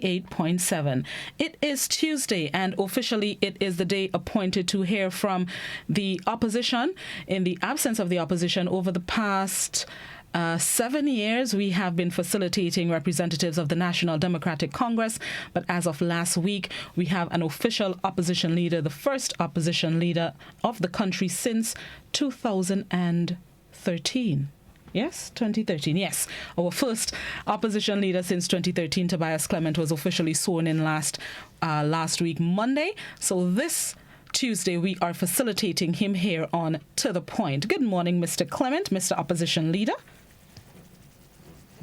8.7. It is Tuesday, and officially it is the day appointed to hear from the opposition. In the absence of the opposition, over the past 7 years, we have been facilitating representatives of the National Democratic Congress. But as of last week, we have an official opposition leader, the first opposition leader of the country since 2013. Yes, 2013. Yes, our first opposition leader since 2013, Tobias Clement, was officially sworn in last week, Monday. So this Tuesday, we are facilitating him here on To The Point. Good morning, Mr. Clement, Mr. Opposition Leader.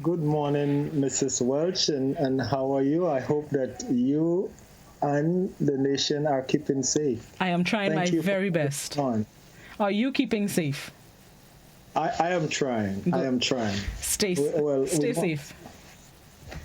Good morning, Mrs. Welsh, and how are you? I hope that you and the nation are keeping safe. I am trying my very best. Are you keeping safe? I am trying. Good. I am trying. Stay safe.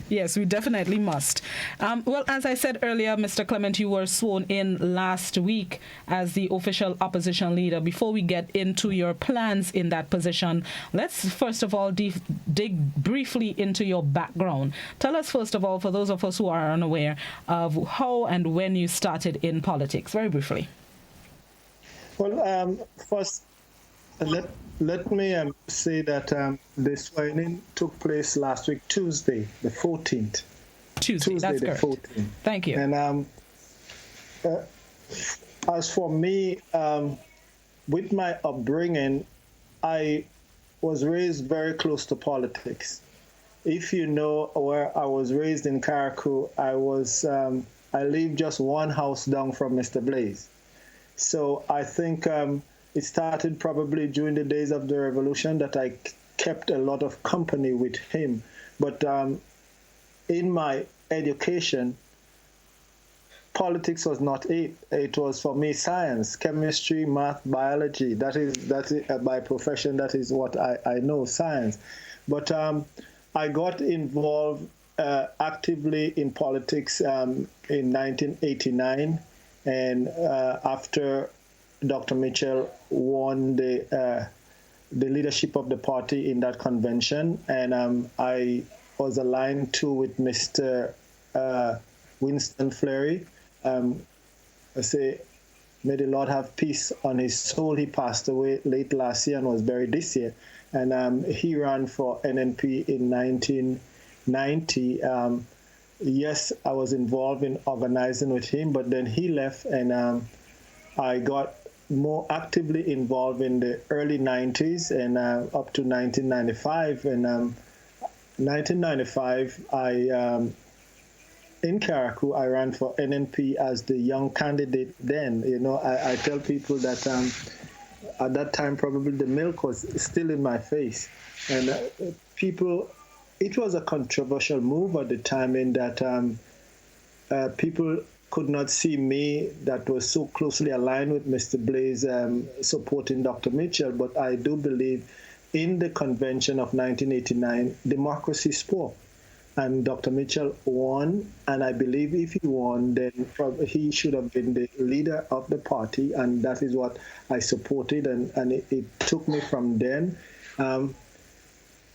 Yes, we definitely must. Well, as I said earlier, Mr. Clement, you were sworn in last week as the official opposition leader. Before we get into your plans in that position, let's first of all dig briefly into your background. Tell us, first of all, for those of us who are unaware, of how and when you started in politics, very briefly. Well, first, let me say that the swearing took place last week, Tuesday, the 14th. Tuesday, that's the correct. 14th. Thank you. And as for me, with my upbringing, I was raised very close to politics. If you know where I was raised in Carriacou, I lived just one house down from Mr. Blaze. So I think it started probably during the days of the revolution that I kept a lot of company with him. But in my education, politics was not it. It was for me science, chemistry, math, biology. That is by profession. That is what I know, science. But I got involved actively in politics in 1989, and after Dr. Mitchell won the leadership of the party in that convention, and I was aligned too with Mr. Winston Fleury. I say, may the Lord have peace on his soul. He passed away late last year and was buried this year. And he ran for NNP in 1990. Yes, I was involved in organizing with him, but then he left, and I got more actively involved in the early 90s and up to 1995. And 1995, in Carriacou, I ran for NNP as the young candidate then. You know, I tell people that at that time, probably the milk was still in my face. And it was a controversial move at the time in that people could not see me that was so closely aligned with Mr. Blaze supporting Dr. Mitchell. But I do believe in the convention of 1989, democracy spoke. And Dr. Mitchell won, and I believe if he won, then he should have been the leader of the party, and that is what I supported, and it took me from then.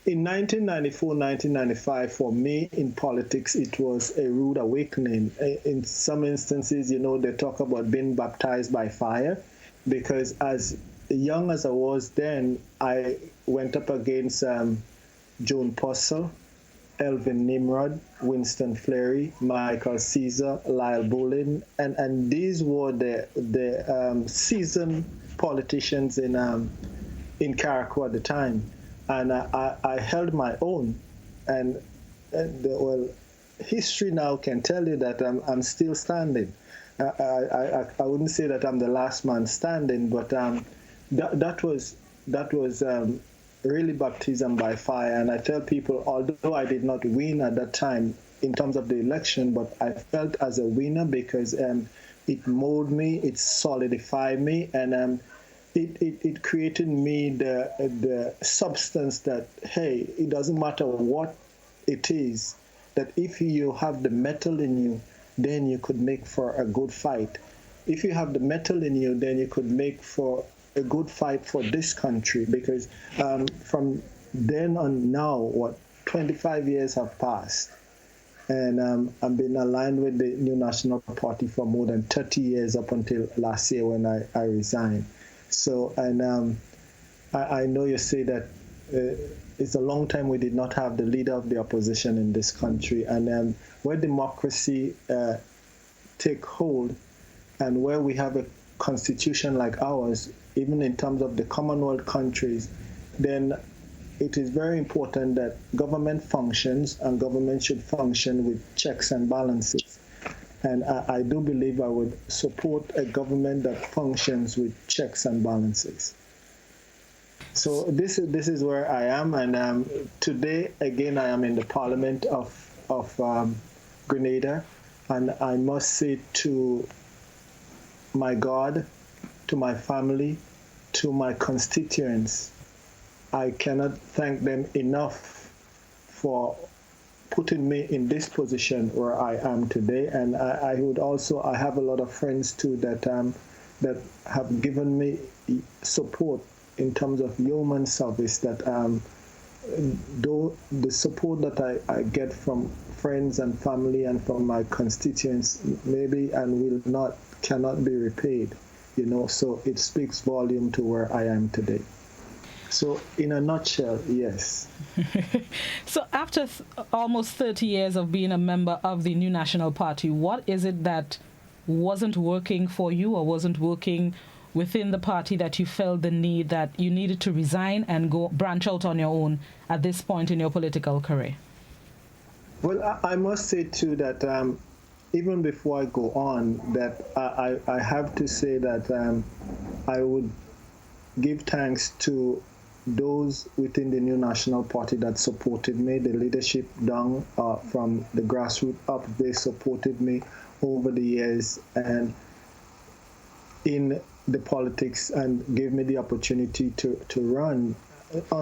In 1994, 1995, for me in politics, it was a rude awakening. In some instances, you know, they talk about being baptized by fire, because as young as I was then, I went up against Joan Purcell, Elvin Nimrod, Winston Fleury, Michael Caesar, Lyle Bolin, and these were the seasoned politicians in Carriacou at the time. And I held my own, and well, history now can tell you that I'm still standing. I wouldn't say that I'm the last man standing, but that was really baptism by fire. And I tell people, although I did not win at that time in terms of the election, but I felt as a winner because it molded me, it solidified me, and it created me the substance that, hey, it doesn't matter what it is, that if you have the metal in you, then you could make for a good fight. If you have the metal in you, then you could make for a good fight for this country, because from then on now, 25 years have passed. And I've been aligned with the New National Party for more than 30 years up until last year when I resigned. So, and I know you say that it's a long time we did not have the leader of the opposition in this country. And where democracy take hold and where we have a constitution like ours, even in terms of the Commonwealth countries, then it is very important that government functions, and government should function with checks and balances. And I do believe I would support a government that functions with checks and balances. So this is where I am, and today again I am in the Parliament of Grenada, and I must say to my God, to my family, to my constituents, I cannot thank them enough for putting me in this position where I am today. And I would also, I have a lot of friends too that that have given me support in terms of human service. That though the support that I get from friends and family and from my constituents maybe and cannot be repaid, so it speaks volume to where I am today. So in a nutshell, yes. So after almost 30 years of being a member of the New National Party, what is it that wasn't working for you or wasn't working within the party that you felt the need that you needed to resign and go branch out on your own at this point in your political career? Well, I must say too that even before I go on, that I have to say that I would give thanks to those within the New National Party that supported me, the leadership down from the grassroots up, they supported me over the years and in the politics and gave me the opportunity to run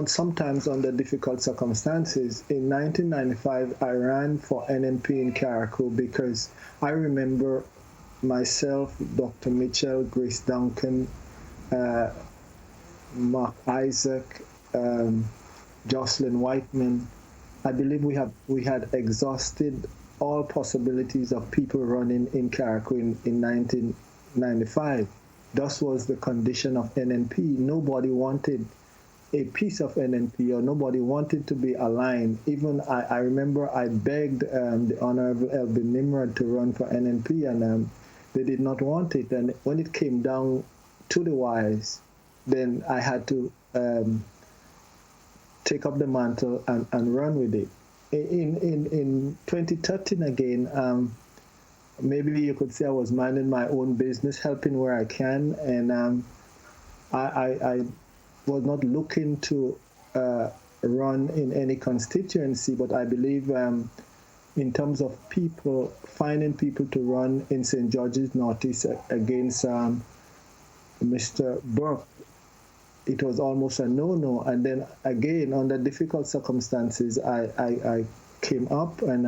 sometimes under difficult circumstances. In 1995, I ran for NNP in Carriacou because I remember myself, Dr. Mitchell, Grace Duncan, Mark Isaac, Jocelyn Whiteman. I believe we had exhausted all possibilities of people running in Carriacou in 1995. Thus was the condition of NNP. Nobody wanted a piece of NNP or nobody wanted to be aligned. Even I remember I begged the Honorable Elvin Nimrod to run for NNP and they did not want it. And when it came down to the wires, then I had to take up the mantle and run with it. In 2013 again, maybe you could say I was minding my own business, helping where I can, and I was not looking to run in any constituency, but I believe in terms of people, finding people to run in St. George's Northeast against Mr. Burke, it was almost a no-no. And then again, under difficult circumstances, I came up and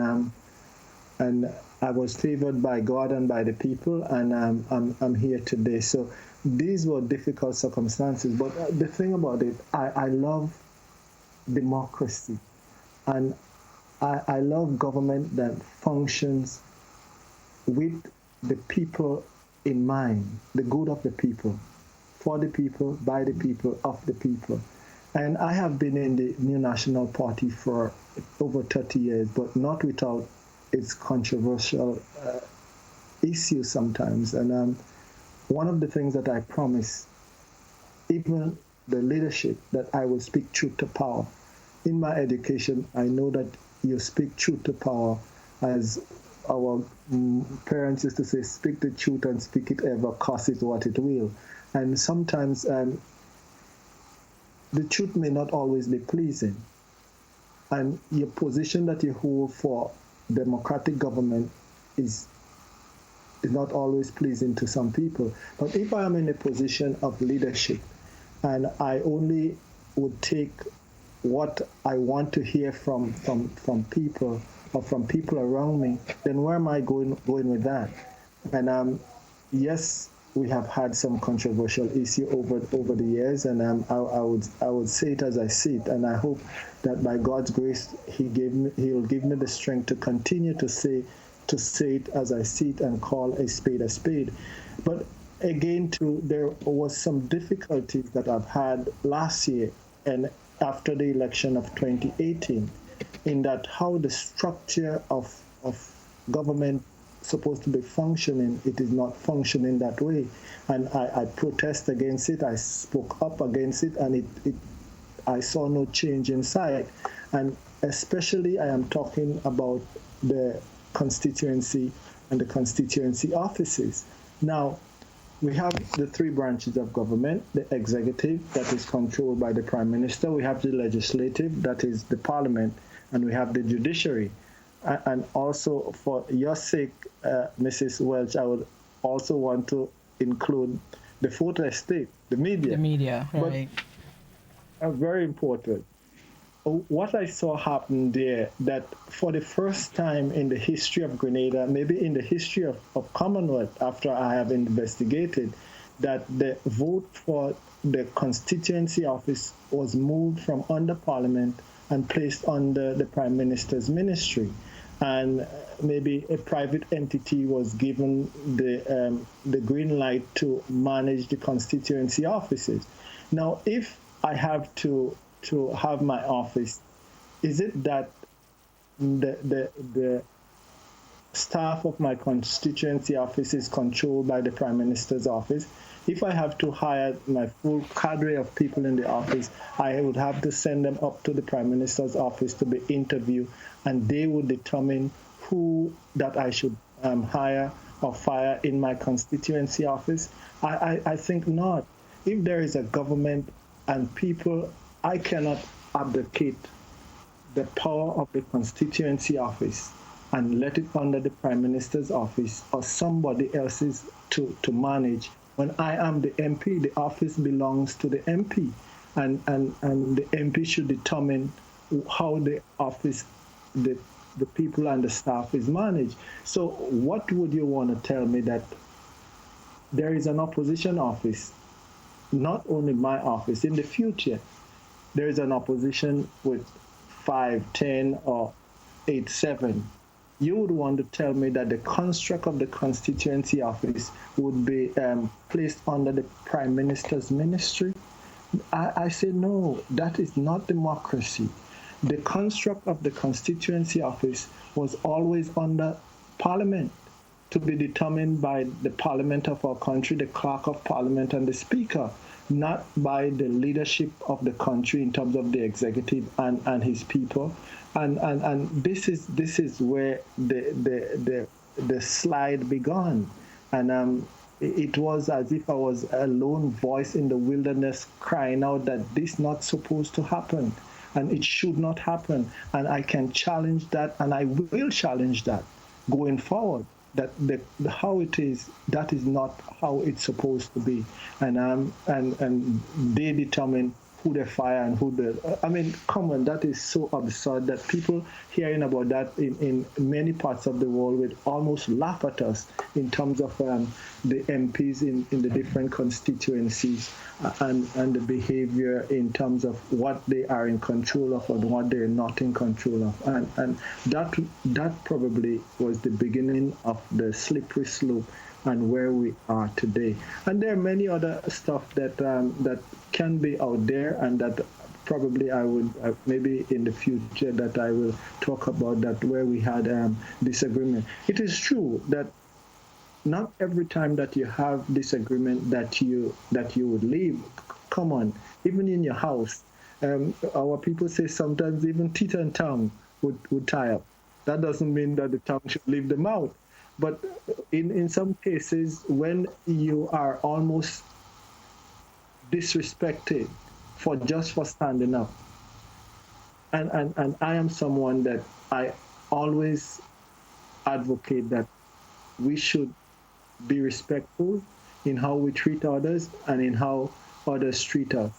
I was favored by God and by the people, and I'm here today. So these were difficult circumstances. But the thing about it, I love democracy, and I love government that functions with the people in mind, the good of the people, for the people, by the people, of the people. And I have been in the New National Party for over 30 years, but not without its controversial issues sometimes. And one of the things that I promise, even the leadership, that I will speak truth to power. In my education, I know that you speak truth to power, as our parents used to say, speak the truth and speak it ever, cost it what it will. And sometimes the truth may not always be pleasing. And your position that you hold for democratic government is not always pleasing to some people. But if I am in a position of leadership and I only would take what I want to hear from people or from people around me, then where am I going with that? And yes, we have had some controversial issue over the years, and I would say it as I see it, and I hope that by God's grace He'll give me the strength to continue to say it as I see it and call a spade a spade. But again, too, there was some difficulties that I've had last year and after the election of 2018, in that how the structure of government supposed to be functioning, it is not functioning that way. And I protest against it, I spoke up against it, and I saw no change in sight. And especially I am talking about the constituency and the constituency offices. Now, we have the three branches of government: the executive, that is controlled by the Prime Minister; we have the legislative, that is the Parliament; and we have the judiciary. And also, for your sake, Mrs. Welch, I would also want to include the fourth estate, the media. The media, right. But very important. What I saw happen there, that for the first time in the history of Grenada, maybe in the history of Commonwealth, after I have investigated, that the vote for the constituency office was moved from under Parliament and placed under the Prime Minister's ministry. And maybe a private entity was given the green light to manage the constituency offices. Now, if I have to have my office, is it that the staff of my constituency office is controlled by the Prime Minister's office? If I have to hire my full cadre of people in the office, I would have to send them up to the Prime Minister's office to be interviewed, and they would determine who that I should hire or fire in my constituency office. I think not. If there is a government and people, I cannot abdicate the power of the constituency office and let it under the Prime Minister's office or somebody else's to manage. When I am the MP, the office belongs to the MP, and the MP should determine how the office, the people and the staff is managed. So what would you want to tell me, that there is an opposition office, not only my office, in the future, there is an opposition with 5, 10, or 8, 7. You would want to tell me that the construct of the constituency office would be placed under the Prime Minister's ministry? I say no, that is not democracy. The construct of the constituency office was always under Parliament, to be determined by the Parliament of our country, the Clerk of Parliament and the Speaker, not by the leadership of the country in terms of the executive and his people. And this is where the slide began. And it was as if I was a lone voice in the wilderness crying out that this is not supposed to happen, and it should not happen. And I can challenge that, and I will challenge that going forward, that how it is, that is not how it's supposed to be. And they determine who they fire and who they... I mean, come on, that is so absurd that people hearing about that in many parts of the world would almost laugh at us in terms of the MPs in the different constituencies and the behavior in terms of what they are in control of and what they're not in control of. And that probably was the beginning of the slippery slope and where we are today. And there are many other stuff that can be out there, and that probably I would maybe in the future that I will talk about, that where we had disagreement. It is true that not every time that you have disagreement that you would leave. Come on, even in your house, our people say sometimes even teeth and tongue would tie up. That doesn't mean that the tongue should leave the mouth. But in some cases, when you are almost disrespected for standing up, and I am someone that I always advocate that we should be respectful in how we treat others and in how others treat us.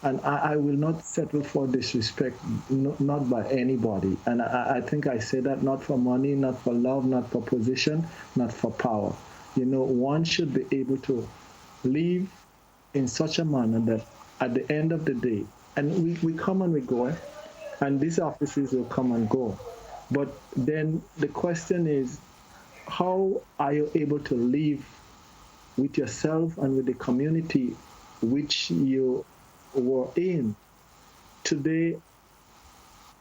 And I will not settle for disrespect, not by anybody. And I think I say that not for money, not for love, not for position, not for power. You know, one should be able to live in such a manner that at the end of the day, and we come and we go, and these offices will come and go. But then the question is, how are you able to live with yourself and with the community which you were in? Today,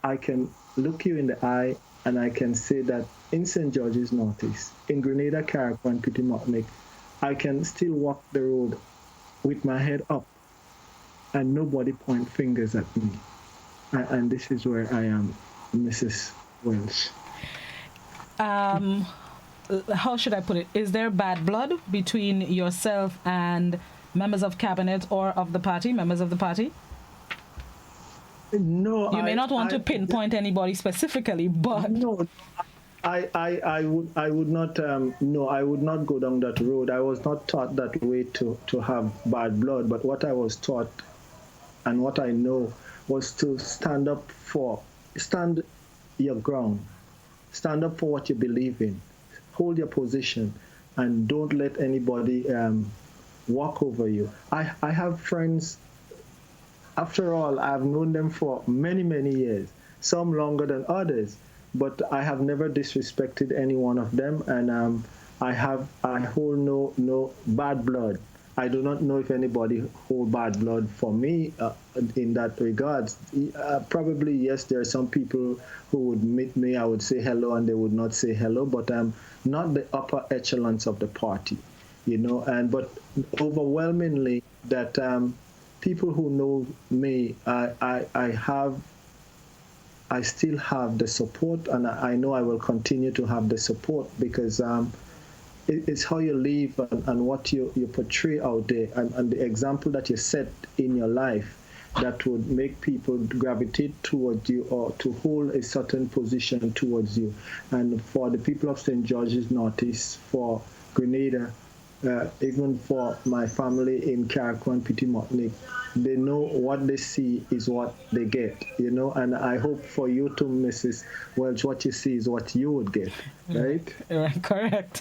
I can look you in the eye and I can say that in St. George's Northeast, in Grenada, Carriacou, and Petit I can still walk the road with my head up and nobody point fingers at me. And this is where I am, Mrs. Welsh. How should I put it? Is there bad blood between yourself and members of cabinet or of the party, members of the party? No, you may not want to pinpoint anybody specifically, but no, I would not. No, I would not go down that road. I was not taught that way to have bad blood. But what I was taught, and what I know, was to stand your ground, stand up for what you believe in, hold your position, and don't let anybody walk over you. I have friends. After all, I've known them for many, many years, some longer than others, but I have never disrespected any one of them, and I hold no bad blood. I do not know if anybody hold bad blood for me in that regard. Probably, yes, there are some people who would meet me, I would say hello, and they would not say hello, but I'm not the upper echelons of the party, but overwhelmingly that people who know me, I still have the support, and I know I will continue to have the support because it's how you live and what you portray out there, and the example that you set in your life that would make people gravitate towards you or to hold a certain position towards you. And for the people of St. George's Northeast, for Grenada, even for my family in Carriacou and Petit Martinique, they know what they see is what they get, and I hope for you too, Mrs. Welsh, what you see is what you would get, right? Right, correct.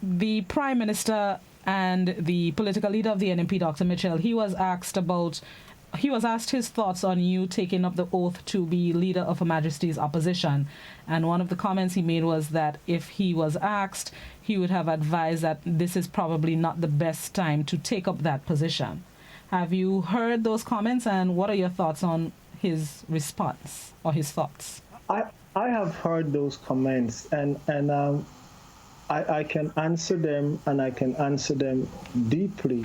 The Prime Minister and the political leader of the NMP, Dr. Mitchell, he was asked his thoughts on you taking up the oath to be leader of Her Majesty's opposition. And one of the comments he made was that if he was asked, he would have advised that this is probably not the best time to take up that position. Have you heard those comments, and what are your thoughts on his response or his thoughts? I have heard those comments, and I can answer them, and I can answer them deeply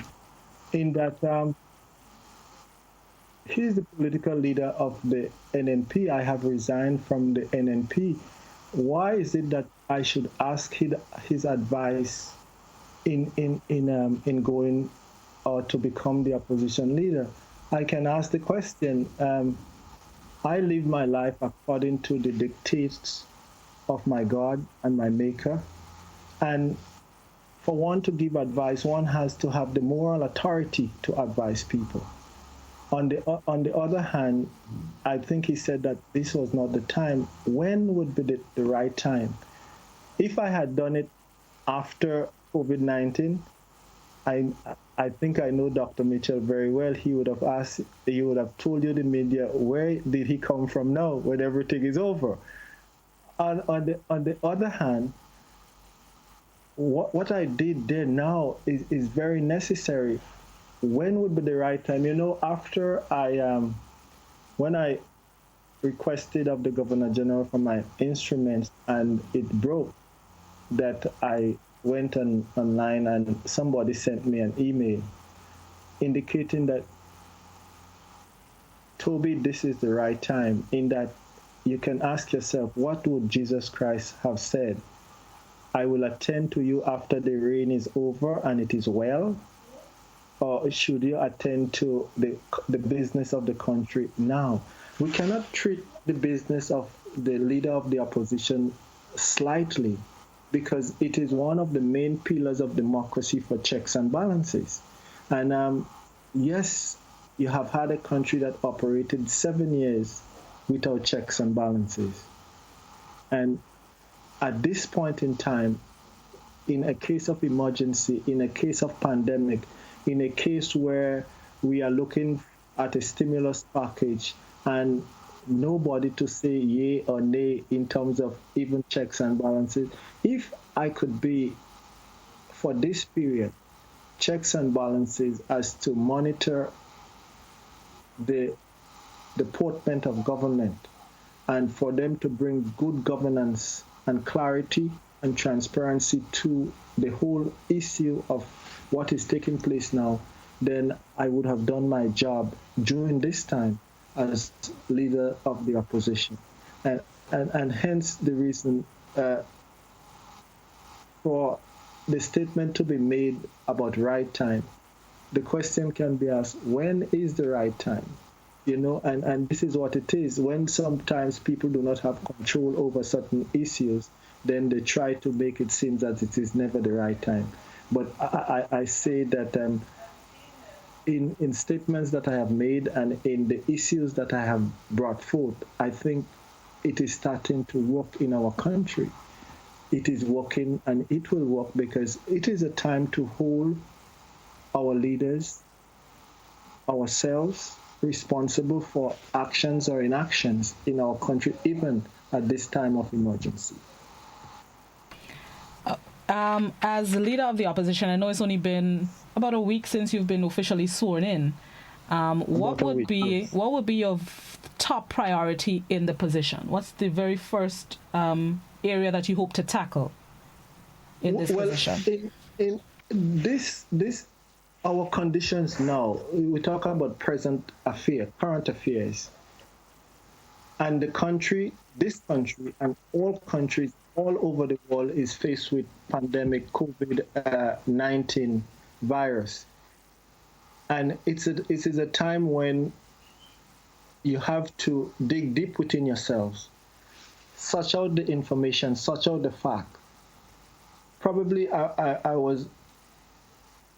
in that he's the political leader of the NNP. I have resigned from the NNP. Why is it that I should ask his advice in going or to become the opposition leader? I can ask the question. I live my life according to the dictates of my God and my Maker. And for one to give advice, one has to have the moral authority to advise people. On the other hand, I think he said that this was not the time. When would be the right time? If I had done it after COVID-19, I think I know Dr. Mitchell very well. He would have told you, the media, where did he come from now when everything is over? On the other hand, what I did there now is very necessary. When would be the right time? After when I requested of the Governor General for my instruments and it broke, that I went online and somebody sent me an email indicating that, Toby, this is the right time, in that you can ask yourself, what would Jesus Christ have said? I will attend to you after the reign is over and it is well? Or should you attend to the business of the country now? We cannot treat the business of the leader of the opposition slightly, because it is one of the main pillars of democracy for checks and balances. And yes, you have had a country that operated 7 years without checks and balances. And at this point in time, in a case of emergency, in a case of pandemic, in a case where we are looking at a stimulus package and nobody to say yay or nay in terms of even checks and balances. If I could be, for this period, checks and balances as to monitor the deportment of government and for them to bring good governance and clarity and transparency to the whole issue of what is taking place now, then I would have done my job during this time as leader of the opposition. And hence the reason for the statement to be made about right time. The question can be asked, when is the right time? And this is what it is. When sometimes people do not have control over certain issues, then they try to make it seem that it is never the right time. But I say that in statements that I have made and in the issues that I have brought forth, I think it is starting to work in our country. It is working and it will work because it is a time to hold our leaders, ourselves, responsible for actions or inactions in our country, even at this time of emergency. As the leader of the opposition, I know it's only been about a week since you've been officially sworn in. What would be your top priority in the position? What's the very first area that you hope to tackle in this position? In this our conditions now, we talk about current affairs, and the country, this country, and all countries all over the world is faced with pandemic COVID-19 virus, and it is a time when you have to dig deep within yourselves, search out the information, search out the fact. Probably I was,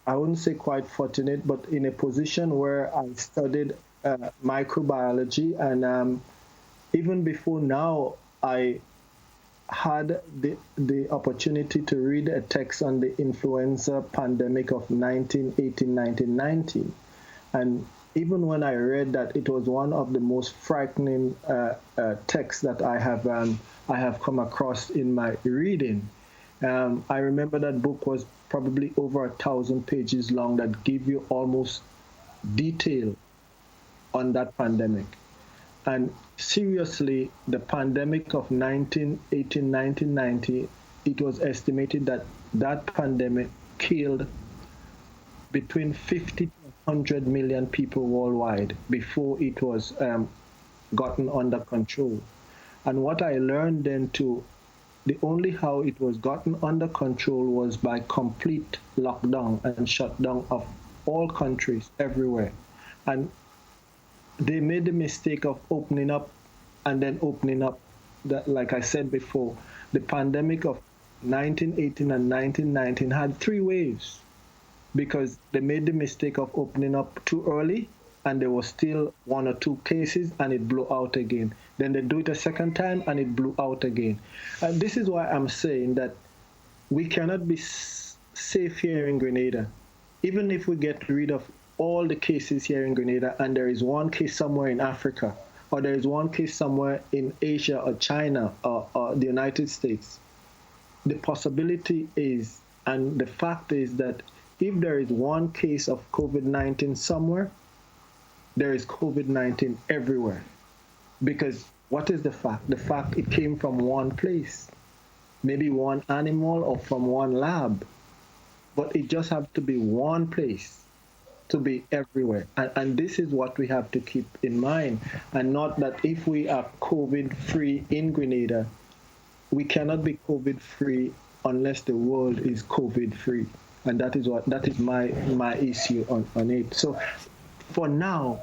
I wouldn't say quite fortunate, but in a position where I studied microbiology, and even before now, I had the opportunity to read a text on the influenza pandemic of 1918-1919. And even when I read that, it was one of the most frightening texts that I have come across in my reading. I remember that book was probably over 1,000 pages long that give you almost detail on that pandemic. And seriously, the pandemic of 1918-1990, it was estimated that that pandemic killed between 50 to 100 million people worldwide before it was gotten under control. And what I learned then too, the only how it was gotten under control was by complete lockdown and shutdown of all countries everywhere. And they made the mistake of opening up and then opening up. That, like I said before, the pandemic of 1918 and 1919 had 3 waves because they made the mistake of opening up too early, and there was still 1 or 2 cases, and it blew out again. Then they do it a second time, and it blew out again. And this is why I'm saying that we cannot be safe here in Grenada. Even if we get rid of all the cases here in Grenada, and there is 1 case somewhere in Africa, or there is 1 case somewhere in Asia or China or the United States, the possibility is, and the fact is that if there is 1 case of COVID-19 somewhere, there is COVID-19 everywhere. Because what is the fact? The fact it came from 1 place, maybe 1 animal or from 1 lab, but it just has to be 1 place to be everywhere. And this is what we have to keep in mind, and not that if we are COVID-free in Grenada, we cannot be COVID-free unless the world is COVID-free. And that is my issue on it. So for now,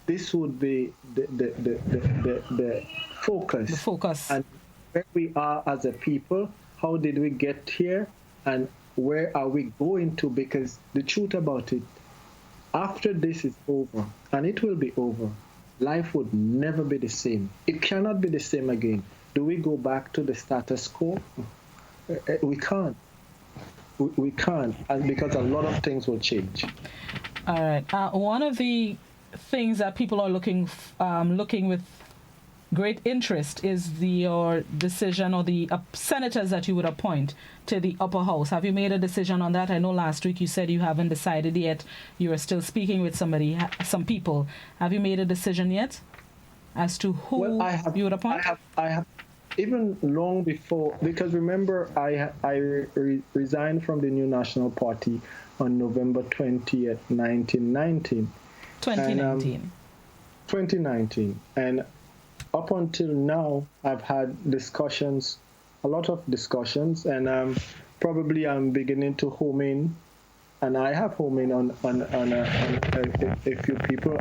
this would be the focus. The focus. And where we are as a people, how did we get here, and where are we going to? Because the truth about it, after this is over, and it will be over, life would never be the same. It cannot be the same again. Do we go back to the status quo? We can't. we can't, and because a lot of things will change. All right. One of the things that people are looking with great interest is your decision or the senators that you would appoint to the upper house. Have you made a decision on that? I know last week you said you haven't decided yet. You are still speaking with some people. Have you made a decision yet as to who you would appoint? I have even long before, because remember, I resigned from the New National Party on November 20th, 1919. 2019. 2019. And up until now, I've had discussions, a lot of discussions, and probably I'm beginning to home in, and I have home in on a few people.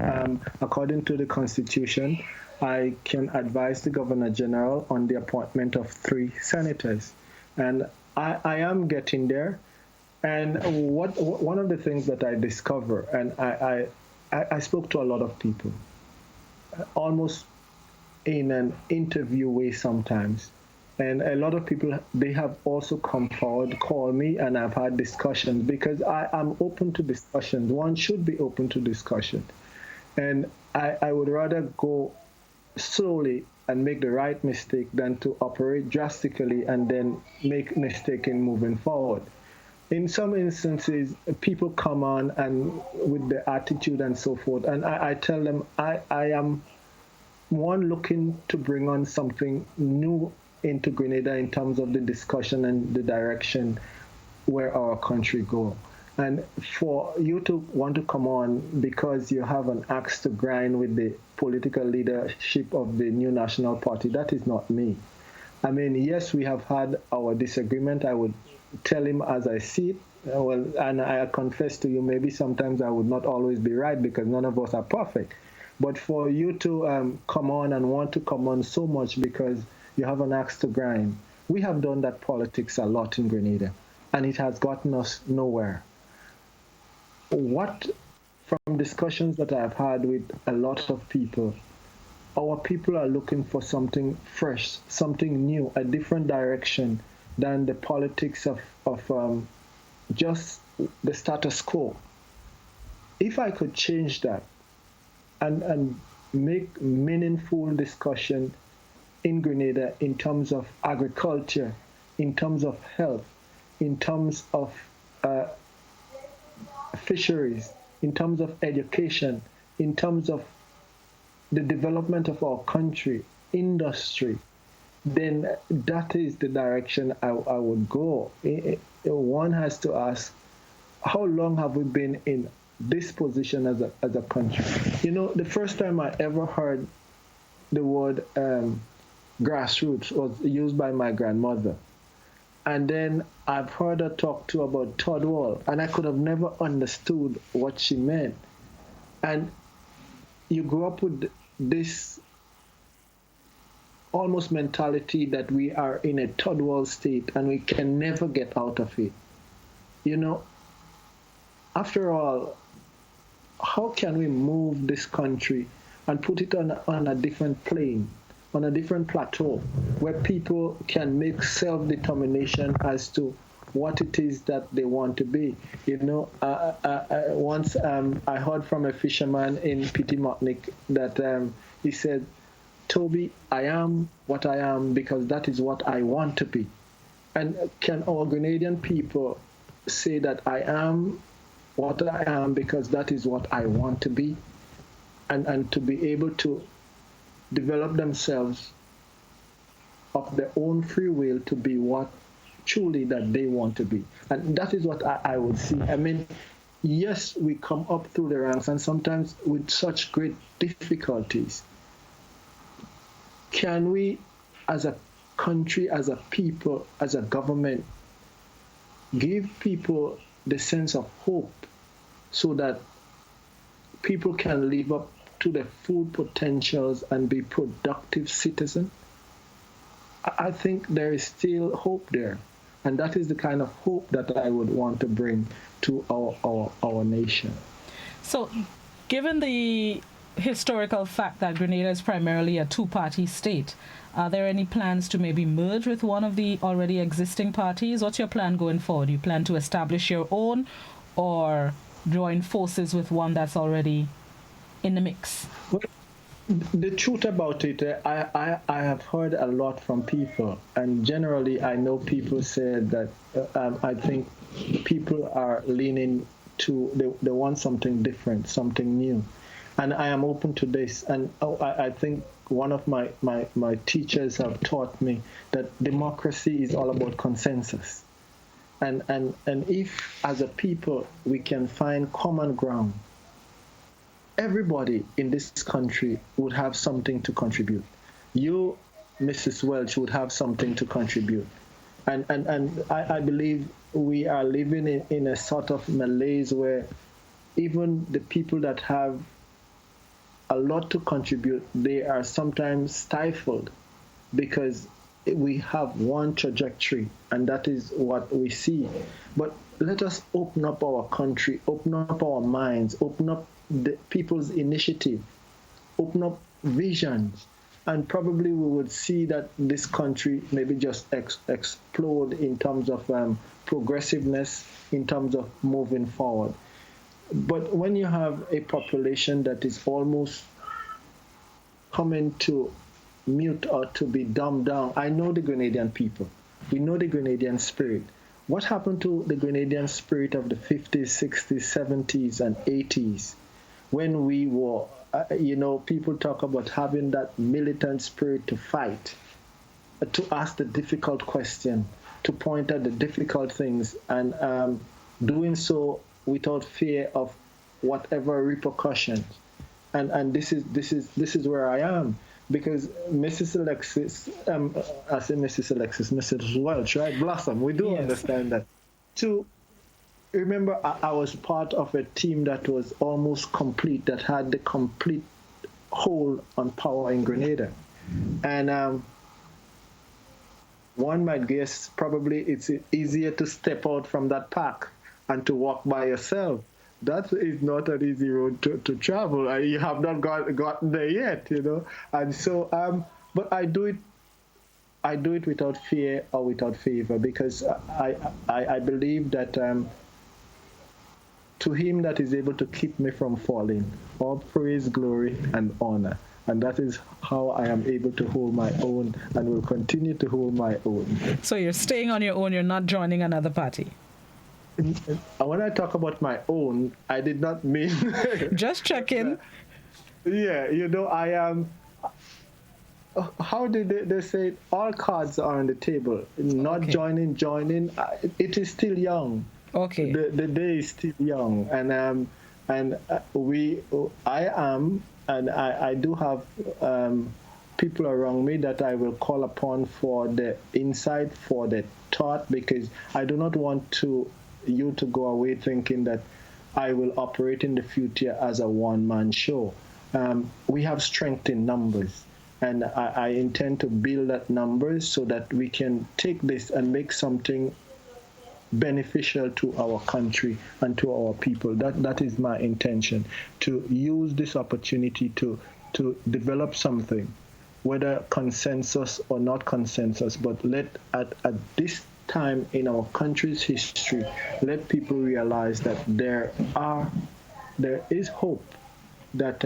According to the Constitution, I can advise the Governor General on the appointment of 3 senators, and I am getting there. And one of the things that I discover, and I spoke to a lot of people, almost in an interview way sometimes. And a lot of people, they have also come forward, call me, and I've had discussions because I'm open to discussions. One should be open to discussion. And I would rather go slowly and make the right mistake than to operate drastically and then make mistake in moving forward. In some instances, people come on and with the attitude and so forth, and I tell them I am one looking to bring on something new into Grenada in terms of the discussion and the direction where our country go. And for you to want to come on because you have an axe to grind with the political leadership of the New National Party, that is not me. I mean, yes, we have had our disagreement. I would tell him as I see it. Well, and I confess to you, maybe sometimes I would not always be right because none of us are perfect. But for you to come on and want to come on so much because you have an axe to grind, we have done that politics a lot in Grenada, and it has gotten us nowhere. From discussions that I've had with a lot of people, our people are looking for something fresh, something new, a different direction than the politics of just the status quo. If I could change that and make meaningful discussion in Grenada in terms of agriculture, in terms of health, in terms of fisheries, in terms of education, in terms of the development of our country, industry, then that is the direction I would go. One has to ask, how long have we been in this position as a country? You know, the first time I ever heard the word grassroots was used by my grandmother. And then I've heard her talk too about third world, and I could have never understood what she meant. And you grow up with this almost mentality that we are in a third world state and we can never get out of it. You know, after all, how can we move this country and put it on a different plane, on a different plateau, where people can make self-determination as to what it is that they want to be? You know, once I heard from a fisherman in Pitimocknick that he said, Toby, I am what I am because that is what I want to be. And can our Grenadian people say that I am what I am because that is what I want to be? And to be able to develop themselves of their own free will to be what truly that they want to be. And that is what I would see. I mean, yes, we come up through the ranks and sometimes with such great difficulties. Can we, as a country, as a people, as a government, give people the sense of hope so that people can live up to their full potentials and be productive citizens? I think there is still hope there. And that is the kind of hope that I would want to bring to our nation. So, given the historical fact that Grenada is primarily a two-party state, Are there any plans to maybe merge with one of the already existing parties? What's your plan going forward? Do you plan to establish your own or join forces with one that's already in the mix? Well, the truth about it, I have heard a lot from people, and generally I know people said that I think people are leaning to, they want something different, something new. And I am open to this. And I think one of my teachers have taught me that democracy is all about consensus. And if as a people we can find common ground, everybody in this country would have something to contribute. You, Mrs. Welch, would have something to contribute. And I believe we are living in a sort of malaise where even the people that have a lot to contribute, they are sometimes stifled because we have one trajectory, and that is what we see. But let us open up our country, open up our minds, open up the people's initiative, open up visions, and probably we would see that this country maybe just explode in terms of progressiveness, in terms of moving forward. But when you have a population that is almost coming to mute or to be dumbed down, I know the Grenadian people. We know the Grenadian spirit. What happened to the Grenadian spirit of the 50s, 60s, 70s, and 80s when we were, people talk about having that militant spirit to fight, to ask the difficult question, to point out the difficult things, and doing so without fear of whatever repercussions. And this is where I am, because Mrs. Alexis, I say Mrs. Alexis, Mrs. Welch, right? Blossom, we do understand that. To remember, I was part of a team that was almost complete, that had the complete hold on power in Grenada. And one might guess probably it's easier to step out from that pack and to walk by yourself. That is not an easy road to travel. You have not gotten there yet, And so, but I do it without fear or without favor, because I believe that to him that is able to keep me from falling, all praise, glory, and honor. And that is how I am able to hold my own and will continue to hold my own. So you're staying on your own, you're not joining another party? When I talk about my own, I did not mean... Just checking. Yeah, I am... how did they say it? All cards are on the table. Not okay. Joining. It is still young. Okay. The day is still young. And I am, and I do have people around me that I will call upon for the insight, for the thought, because I do not want you to go away thinking that I will operate in the future as a one-man show. We have strength in numbers, and I intend to build that numbers so that we can take this and make something beneficial to our country and to our people. That is my intention, to use this opportunity to develop something, whether consensus or not consensus, but let at this time in our country's history, let people realize that there is hope, that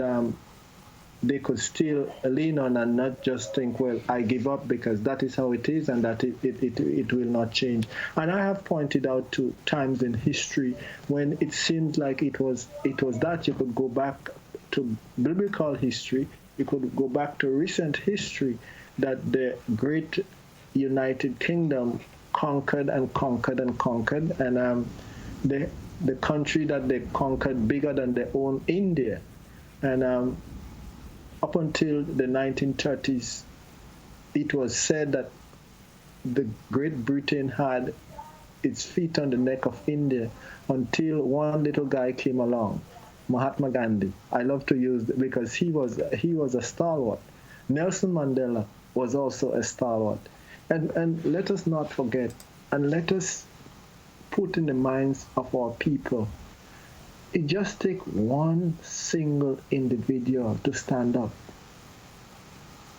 they could still lean on and not just think, well, I give up because that is how it is and that it will not change. And I have pointed out to times in history when it seemed like it was that. You could go back to biblical history, you could go back to recent history, that the great United Kingdom conquered and conquered and conquered, and the country that they conquered bigger than their own India. And up until the 1930s, it was said that the Great Britain had its feet on the neck of India until one little guy came along, Mahatma Gandhi. I love to use it because he was a stalwart. Nelson Mandela was also a stalwart. And let us not forget, and let us put in the minds of our people, it just takes one single individual to stand up.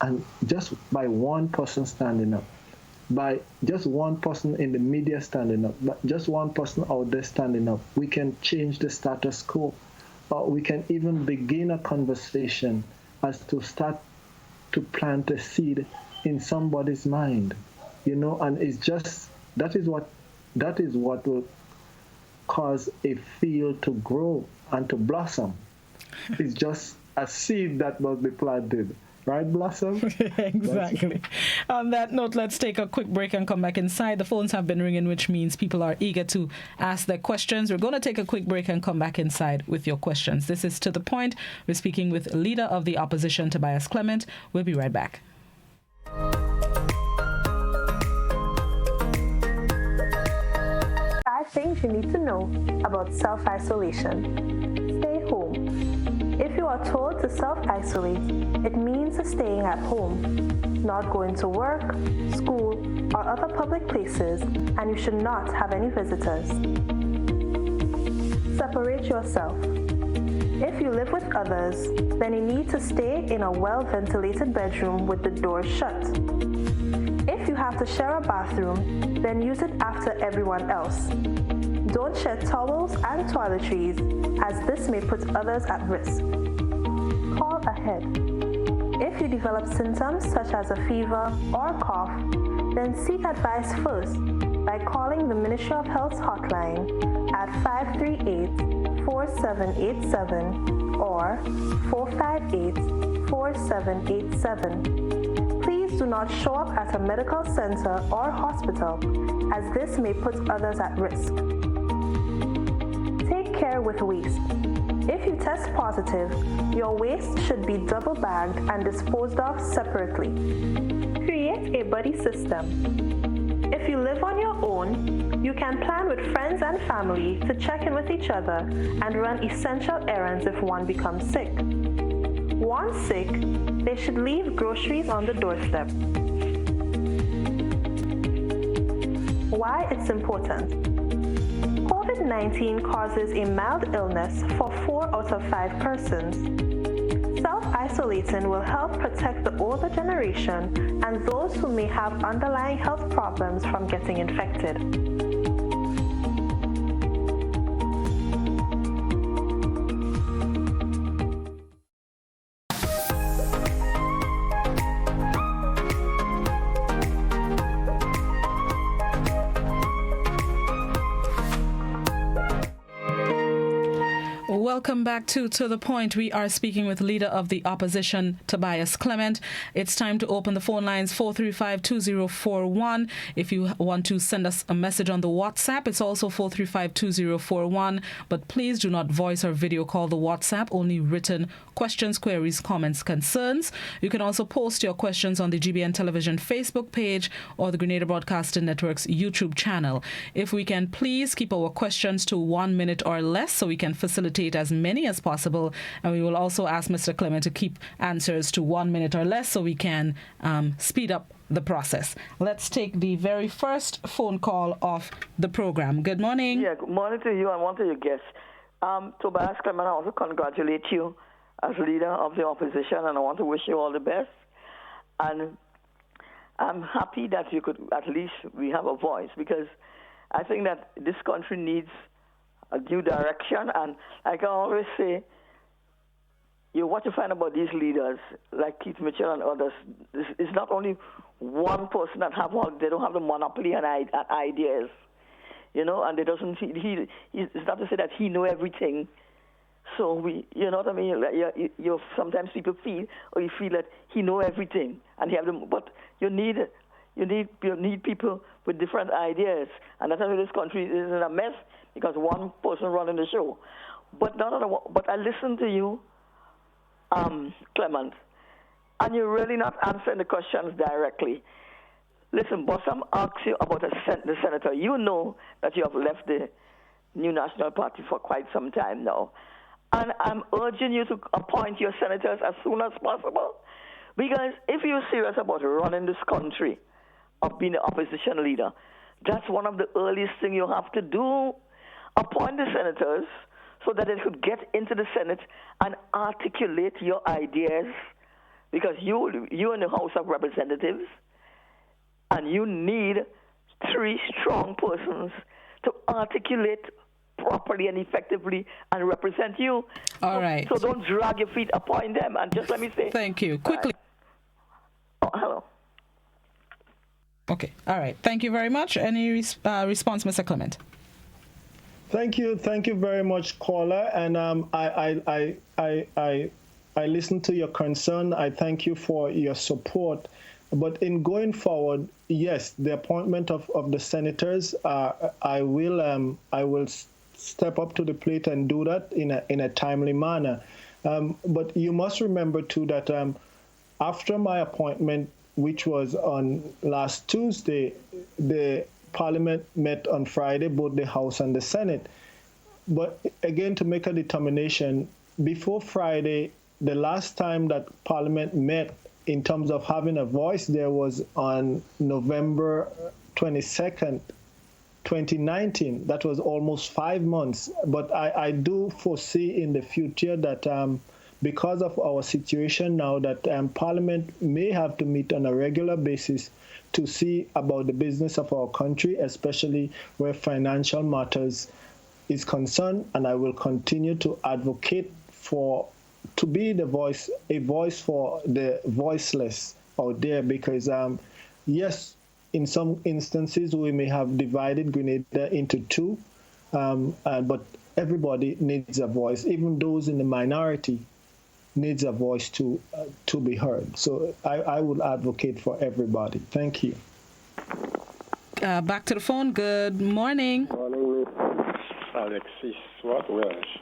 And just by one person standing up, by just one person in the media standing up, but just one person out there standing up, we can change the status quo. Or we can even begin a conversation as to start to plant a seed in somebody's mind, and it's just that is what will cause a field to grow and to blossom. It's just a seed that must be planted. Right, Blossom? Exactly. On that note, let's take a quick break and come back inside. The phones have been ringing, which means people are eager to ask their questions. We're going to take a quick break and come back inside with your questions. This is To The Point. We're speaking with Leader of the Opposition, Tobias Clement. We'll be right back. 5 things you need to know about self-isolation. Stay home. If you are told to self-isolate, it means staying at home, not going to work, school, or other public places, and you should not have any visitors. Separate yourself. If you live with others, then you need to stay in a well-ventilated bedroom with the doors shut. If you have to share a bathroom, then use it after everyone else. Don't share towels and toiletries, as this may put others at risk. Call ahead. If you develop symptoms such as a fever or cough, then seek advice first by calling the Ministry of Health's hotline at 538-4787 or 458-4787. Please do not show up at a medical center or hospital, as this may put others at risk. Take care with waste. If you test positive, your waste should be double bagged and disposed of separately. Create a buddy system. If you live on your own, you can plan with friends and family to check in with each other and run essential errands if one becomes sick. Once sick, they should leave groceries on the doorstep. Why it's important. COVID-19 causes a mild illness for 4 out of 5 persons. Self-isolating will help protect the older generation and those who may have underlying health problems from getting infected. Welcome back to The Point. We are speaking with Leader of the Opposition, Tobias Clement. It's time to open the phone lines, 435-2041. If you want to send us a message on the WhatsApp, it's also 435-2041. But please do not voice or video call the WhatsApp, only written questions, queries, comments, concerns. You can also post your questions on the GBN Television Facebook page or the Grenada Broadcasting Network's YouTube channel. If we can please keep our questions to 1 minute or less so we can facilitate as many as possible, and we will also ask Mr. Clement to keep answers to 1 minute or less so we can speed up the process. Let's take the very first phone call of the program. Good morning. Yeah, good morning to you and one to your guests. Tobias Clement, I want to congratulate you as leader of the opposition, and I want to wish you all the best. And I'm happy that you could, at least we have a voice, because I think that this country needs a new direction. And like I always say, what you find about these leaders, like Keith Mitchell and others, is not only one person that they don't have the monopoly on ideas, and they doesn't. It's not to say that he know everything. So you know what I mean? You sometimes people feel, or you feel that he know everything, and he have them. But you need people with different ideas, and that's why this country is in a mess, because one person running the show. But I listen to you, Clement, and you're really not answering the questions directly. Listen, Bossam asks you about the senator. You know that you have left the New National Party for quite some time now. And I'm urging you to appoint your senators as soon as possible. Because if you're serious about running this country, of being the opposition leader, that's one of the earliest things you have to do. Appoint the senators so that they could get into the Senate and articulate your ideas because you're in the House of Representatives, and you need 3 strong persons to articulate properly and effectively and represent you. All right. So don't drag your feet upon them. And just let me say. Thank you. Quickly. Oh, hello. Okay. All right. Thank you very much. Any response, Mr. Clement? Thank you very much, caller. And I listened to your concern. I thank you for your support. But in going forward, yes, the appointment of the senators, I will step up to the plate and do that in a timely manner. But you must remember too that after my appointment, which was on last Tuesday, the Parliament met on Friday, both the House and the Senate. But again, to make a determination, before Friday, the last time that Parliament met in terms of having a voice there was on November 22nd, 2019. That was almost 5 months. But I do foresee in the future that because of our situation now, that Parliament may have to meet on a regular basis to see about the business of our country, especially where financial matters is concerned. And I will continue to advocate to be a voice for the voiceless out there, because yes, in some instances we may have divided Grenada into 2, but everybody needs a voice. Even those in the minority needs a voice to be heard. So I would advocate for everybody. Thank you. Back to the phone. Good morning. Morning, Alexis-Welsh.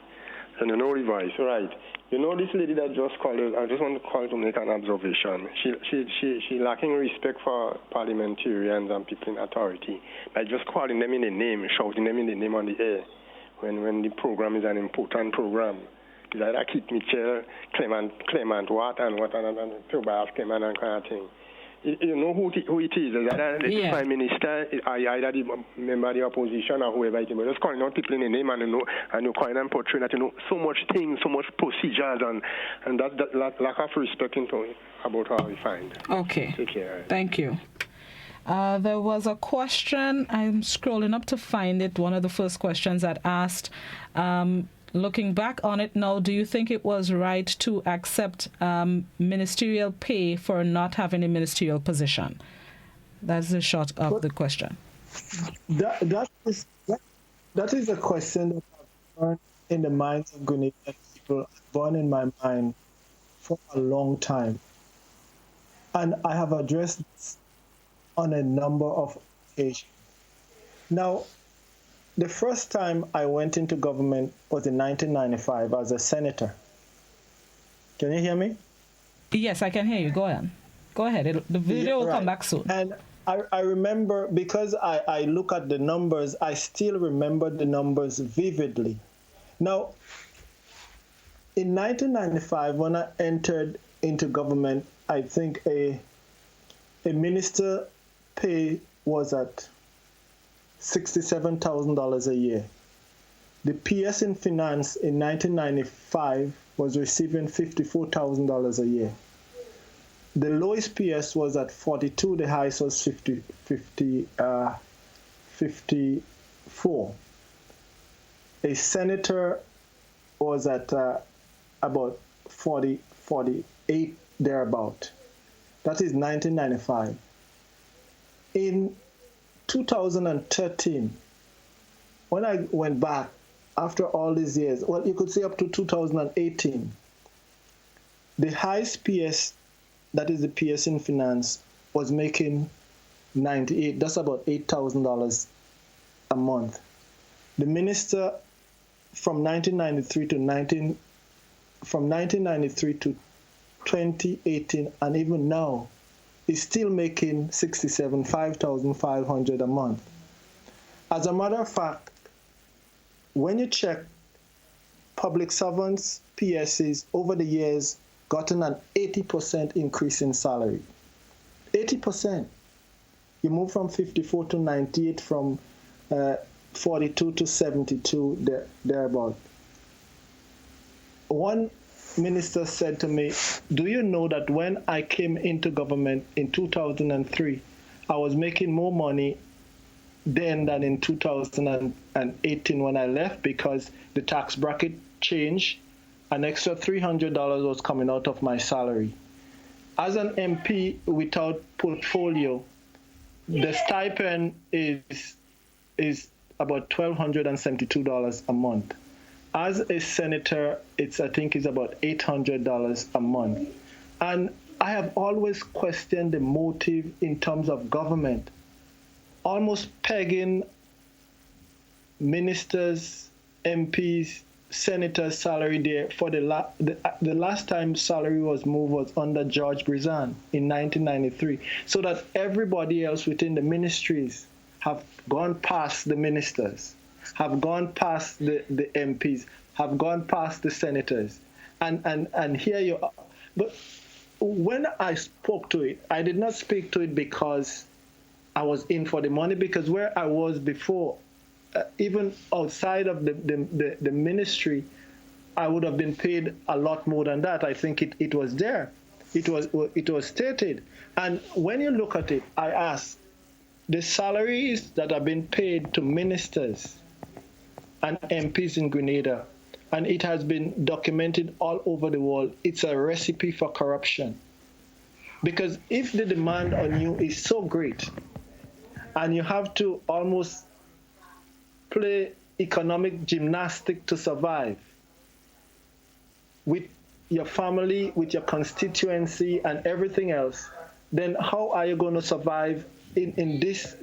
And revise, right. This lady that just called, I just want to call to make an observation. She lacking respect for parliamentarians and people in authority by just calling them in the name, shouting them in the name on the air when the program is an important program. It's like that Keith Mitchell, Clement what and Tobias Clement and kind of thing. You know who it is? Is that the Prime Minister, either the member of the opposition or whoever it is. But just calling out people in the name and you calling them portraying that so much things, so much procedures and that lack of respect about how we find. Okay. Take care. Thank you. There was a question. I'm scrolling up to find it. One of the first questions that asked, looking back on it now, do you think it was right to accept ministerial pay for not having a ministerial position? That's the short of the question. That is a question that I've burned in the minds of Grenadian people, burned in my mind for a long time. And I have addressed this on a number of occasions. Now, the first time I went into government was in 1995 as a senator. Can you hear me? Yes, I can hear you. Go on. Go ahead. The video will come back soon. And I remember, because I look at the numbers, I still remember the numbers vividly. Now, in 1995, when I entered into government, I think a minister pay was at $67,000 a year. The PS in finance in 1995 was receiving $54,000 a year. The lowest PS was at 42, the highest was 54. A senator was at about 48 thereabout. That is 1995. In 2013, when I went back after all these years, well, you could say up to 2018, the highest PS, that is the PS in finance, was making 98. That's about $8,000 a month. The minister from 1993 to 2018, and even now, is still making $5,500 a month. As a matter of fact, when you check public servants, PSs over the years, gotten an 80% increase in salary. 80%. You move from 54 to 98, from 42 to 72, thereabout. One minister said to me, do you know that when I came into government in 2003, I was making more money then than in 2018 when I left, because the tax bracket changed. An extra $300 was coming out of my salary. As an MP without portfolio, the stipend is about $1,272 a month. As a senator, I think it's about $800 a month. And I have always questioned the motive in terms of government, almost pegging ministers, MPs, senators' salary there. For the last time salary was moved was under George Brizan in 1993, so that everybody else within the ministries have gone past the ministers, have gone past the MPs, have gone past the senators, and here you are. But when I spoke to it, I did not speak to it because I was in for the money, because where I was before, even outside of the ministry, I would have been paid a lot more than that. I think it was there. It was stated. And when you look at it, I ask, the salaries that have been paid to ministers and MPs in Grenada, and it has been documented all over the world, it's a recipe for corruption. Because if the demand on you is so great, and you have to almost play economic gymnastics to survive with your family, with your constituency, and everything else, then how are you going to survive in this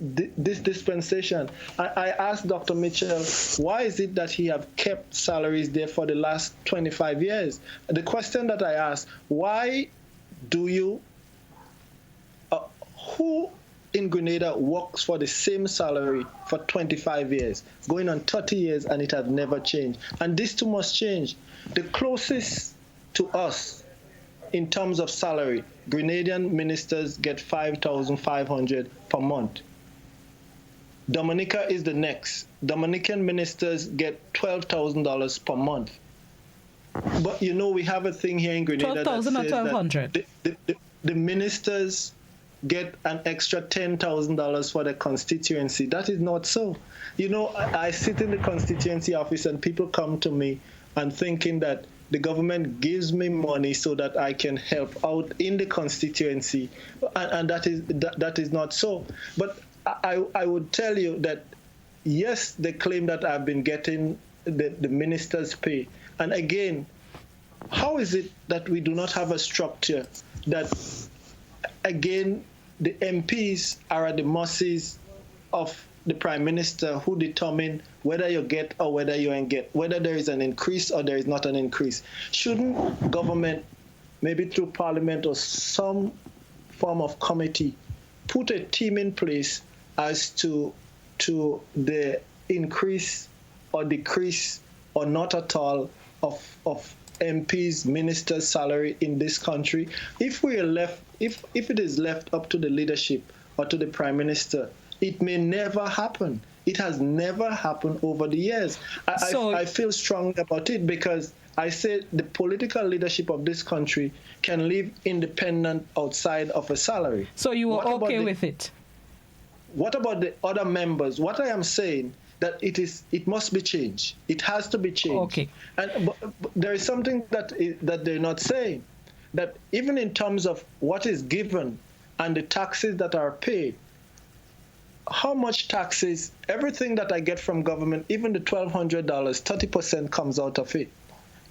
dispensation? I asked Dr. Mitchell, why is it that he have kept salaries there for the last 25 years? The question that I asked, why do you, who in Grenada works for the same salary for 25 years, going on 30 years, and it has never changed? And this too must change. The closest to us in terms of salary, Grenadian ministers get $5,500 per month. Dominica is the next. Dominican ministers get $12,000 per month. But you know, we have a thing here in Grenada that says that the ministers get an extra $10,000 for the constituency. That is not so. You know, I sit in the constituency office and people come to me and thinking that the government gives me money so that I can help out in the constituency, and that is not so. But I would tell you that, yes, they claim that I've been getting the minister's pay. And again, how is it that we do not have a structure that, again, the MPs are at the mercies of the Prime Minister, who determine whether you get or whether you ain't get, whether there is an increase or there is not an increase? Shouldn't government, maybe through Parliament or some form of committee, put a team in place as to the increase or decrease or not at all of MPs, ministers' salary in this country? If we are left, if it is left up to the leadership or to the Prime Minister, it may never happen. It has never happened over the years. I feel strongly about it because I say the political leadership of this country can live independent outside of a salary. So you were okay with it? What about the other members? What I am saying, that it must be changed. It has to be changed. Okay. But there is something that they're not saying, that even in terms of what is given and the taxes that are paid, how much taxes, everything that I get from government, even the $1,200, 30% comes out of it,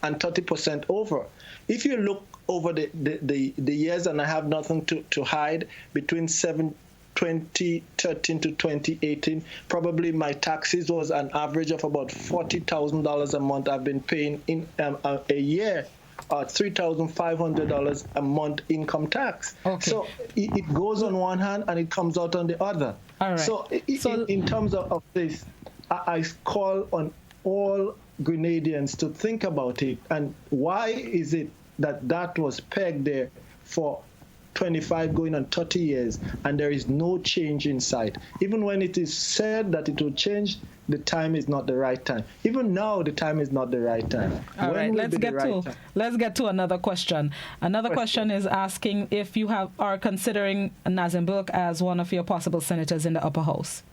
and 30% over. If you look over the years, and I have nothing to hide, between 2013 to 2018, probably my taxes was an average of about $40,000 a month I've been paying in a year. $3,500 a month income tax. Okay. So it goes on one hand and it comes out on the other. All right. So in terms of this, I call on all Grenadians to think about it. And why is it that was pegged there for 25 going on 30 years, and there is no change in sight. Even when it is said that it will change, the time is not the right time. Even now, the time is not the right time. All right, let's get to another question. Another question is asking if you are considering Nazim Burke as one of your possible senators in the upper house.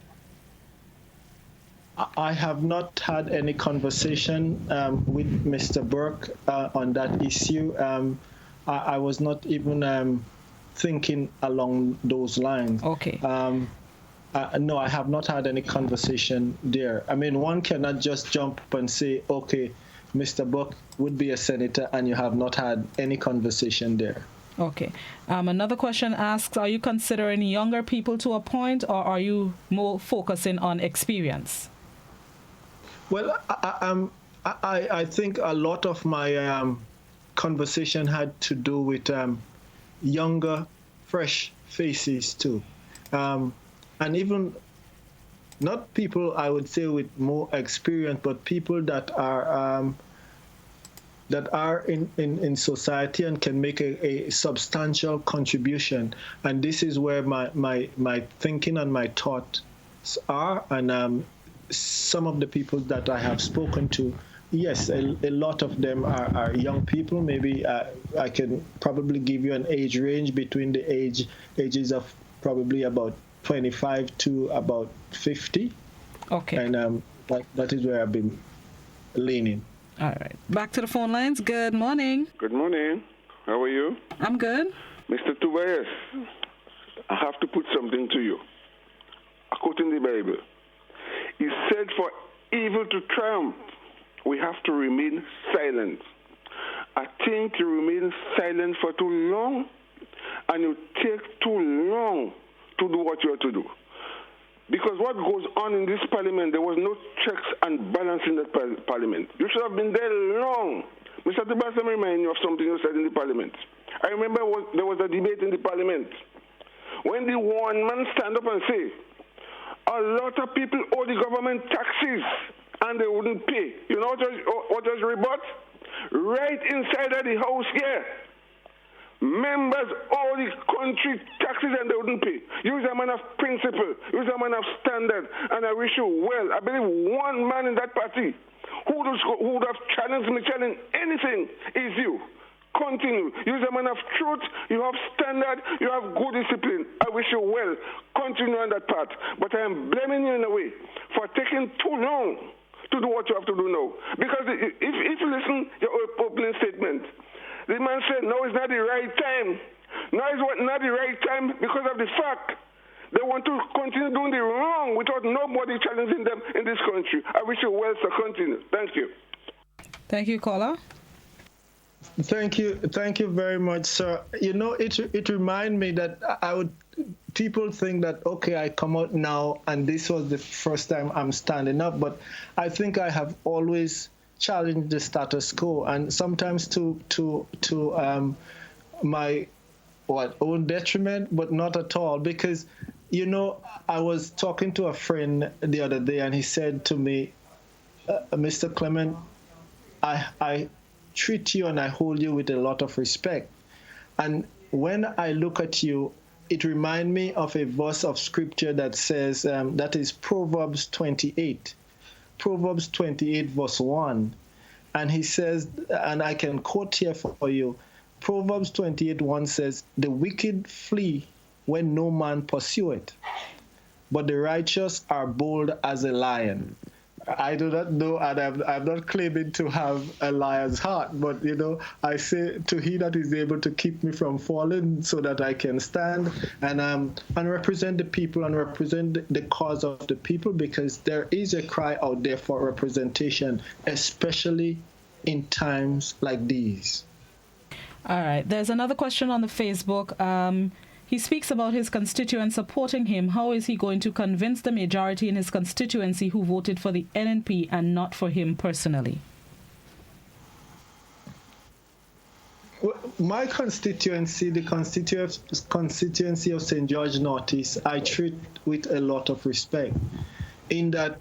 I have not had any conversation with Mr. Burke on that issue. I was not even thinking along those lines. Okay. No, I have not had any conversation there. I mean, one cannot just jump up and say, okay, Mr. Burke would be a senator, and you have not had any conversation there. Okay. Another question asks, are you considering younger people to appoint, or are you more focusing on experience? Well, I think a lot of my conversation had to do with younger, fresh faces too. And even not people, I would say, with more experience, but people that are in society and can make a substantial contribution. And this is where my thinking and my thoughts are. And some of the people that I have spoken to, yes, a lot of them are young people. Maybe I can probably give you an age range between the ages of probably about 25 to about 50. Okay. And that is where I've been leaning. All right. Back to the phone lines. Good morning. Good morning. How are you? I'm good. Mr. Tobias, I have to put something to you. Quoting the Bible, he said, for evil to triumph, we have to remain silent. I think you remain silent for too long, and you take too long to do what you have to do. Because what goes on in this parliament, there was no checks and balance in that parliament. You should have been there long. Mr. Tobias, let me remind you of something you said in the parliament. I remember there was a debate in the parliament when the one man stand up and say, a lot of people owe the government taxes and they wouldn't pay. You know what was rebut? Right inside of the house here. Members owe the country taxes and they wouldn't pay. You're a man of principle. You're a man of standard. And I wish you well. I believe one man in that party who would have challenged me, challenge anything is you. Continue. You're a man of truth. You have standard. You have good discipline. I wish you well. Continue on that path. But I am blaming you in a way for taking too long to do what you have to do now. Because if you listen to your opening statement, the man said, no, it's not the right time. Now it's not the right time because of the fact they want to continue doing the wrong without nobody challenging them in this country. I wish you well, so continue. Thank you. Thank you, caller. Thank you very much, sir. You know, it reminds me that people think that, okay, I come out now and this was the first time I'm standing up, but I think I have always challenged the status quo, and sometimes to my own detriment, but not at all, because, you know, I was talking to a friend the other day and he said to me, Mr. Clement, I treat you and I hold you with a lot of respect. And when I look at you, it reminds me of a verse of scripture that says, that is Proverbs 28. Proverbs 28 verse 1. And he says, and I can quote here for you, Proverbs 28:1 says, the wicked flee when no man pursueth, but the righteous are bold as a lion. I do not know, and I'm not claiming to have a lion's heart, but, you know, I say to he that is able to keep me from falling so that I can stand and represent the people and represent the cause of the people, because there is a cry out there for representation, especially in times like these. All right. There's another question on the Facebook. He speaks about his constituents supporting him. How is he going to convince the majority in his constituency who voted for the NNP and not for him personally? Well, my constituency, the constituency of St. George Northeast, I treat with a lot of respect, in that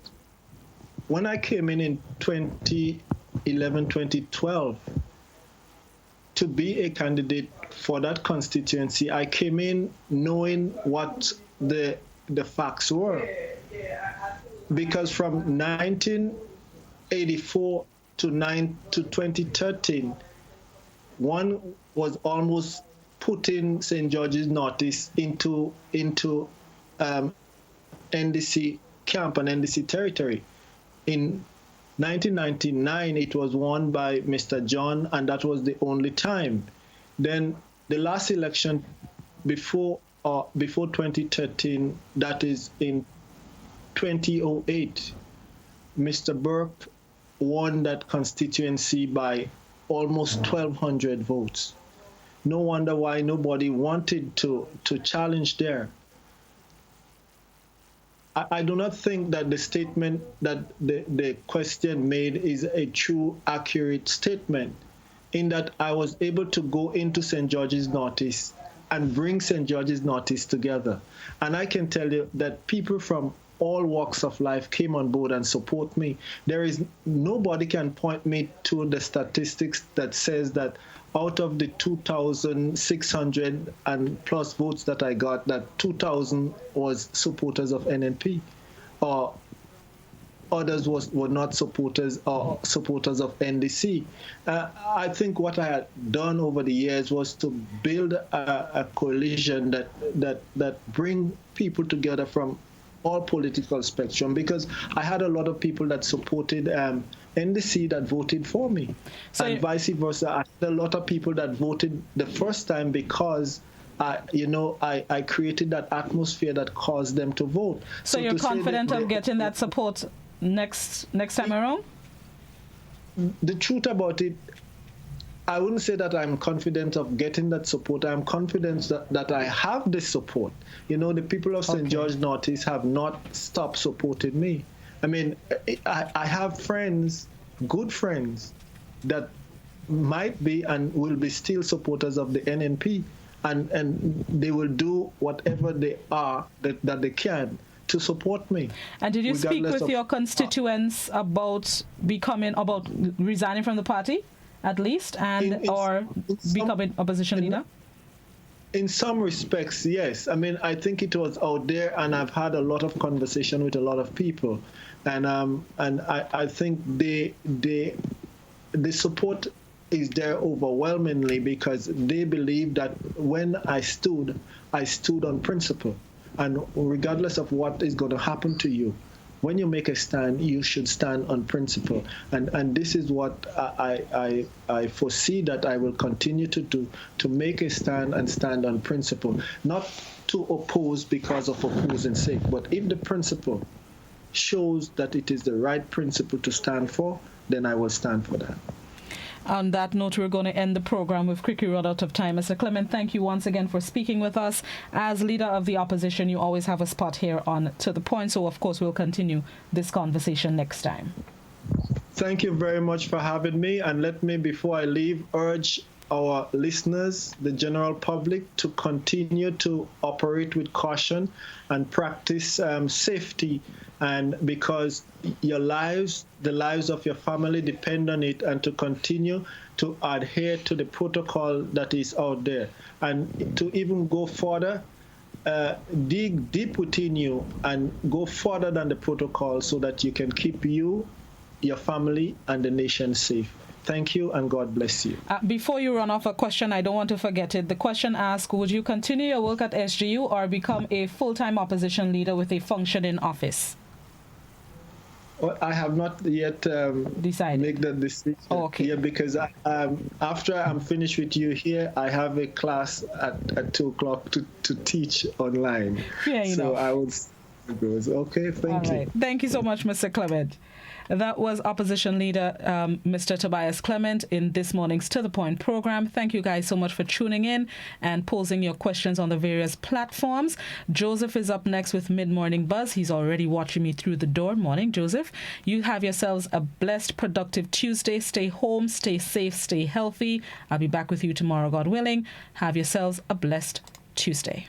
when I came in 2011, 2012, to be a candidate for that constituency, I came in knowing what the facts were. Because from 1984 to 2013, one was almost putting St. George's Northeast into NDC camp and NDC territory. In 1999, it was won by Mr. John, and that was the only time. Then the last election before 2013, that is in 2008, Mr. Burke won that constituency by almost 1,200 votes. No wonder why nobody wanted to challenge there. I do not think that the statement that the question made is a true, accurate statement, in that I was able to go into St. George's Northeast and bring St. George's Northeast together. And I can tell you that people from all walks of life came on board and support me. Nobody can point me to the statistics that says that out of the 2,600 and plus votes that I got, that 2,000 was supporters of NNP, or others were not supporters or supporters of NDC. I think what I had done over the years was to build a coalition that bring people together from all political spectrum, because I had a lot of people that supported NDC that voted for me, and vice versa. I had a lot of people that voted the first time because I created that atmosphere that caused them to vote. So you're confident of getting that support next time around? The truth about it, I wouldn't say that I'm confident of getting that support. I'm confident that I have the support. The people of St. George Northeast have not stopped supporting me. I mean, I have friends, good friends, that might be and will be still supporters of the NNP, and they will do whatever they are that they can to support me. And did you speak with your constituents about resigning from the party, at least, or becoming opposition leader? In some respects, yes. I mean, I think it was out there, and I've had a lot of conversation with a lot of people, and I think the support is there overwhelmingly, because they believe that when I stood on principle, and regardless of what is going to happen to you, when you make a stand, you should stand on principle. And this is what I foresee that I will continue to do, to make a stand and stand on principle. Not to oppose because of opposing's sake, but if the principle shows that it is the right principle to stand for, then I will stand for that. On that note, we're going to end the program. We've quickly run out of time. Mr. Clement, thank you once again for speaking with us. As leader of the opposition, you always have a spot here on To The Point, so of course we'll continue this conversation next time. Thank you very much for having me, and let me, before I leave, urge our listeners, the general public, to continue to operate with caution and practice safety, and because your lives, the lives of your family depend on it, and to continue to adhere to the protocol that is out there, and to even go further, dig deep within you and go further than the protocol, so that you can keep you, your family, and the nation safe. Thank you, and God bless you. Before you run off, a question, I don't want to forget it. The question asks, would you continue your work at SGU or become a full-time opposition leader with a functioning office? Well, I have not yet decided. Make that decision. Oh, okay. Yeah, because after I'm finished with you here, I have a class at 2 o'clock to teach online. Yeah, so I would go. Okay, thank you. Right. Thank you so much, Mr. Clement. That was opposition leader Mr. Tobias Clement in this morning's To The Point program. Thank you guys so much for tuning in and posing your questions on the various platforms. Joseph is up next with Mid-Morning Buzz. He's already watching me through the door. Morning, Joseph. You have yourselves a blessed, productive Tuesday. Stay home, stay safe, stay healthy. I'll be back with you tomorrow, God willing. Have yourselves a blessed Tuesday.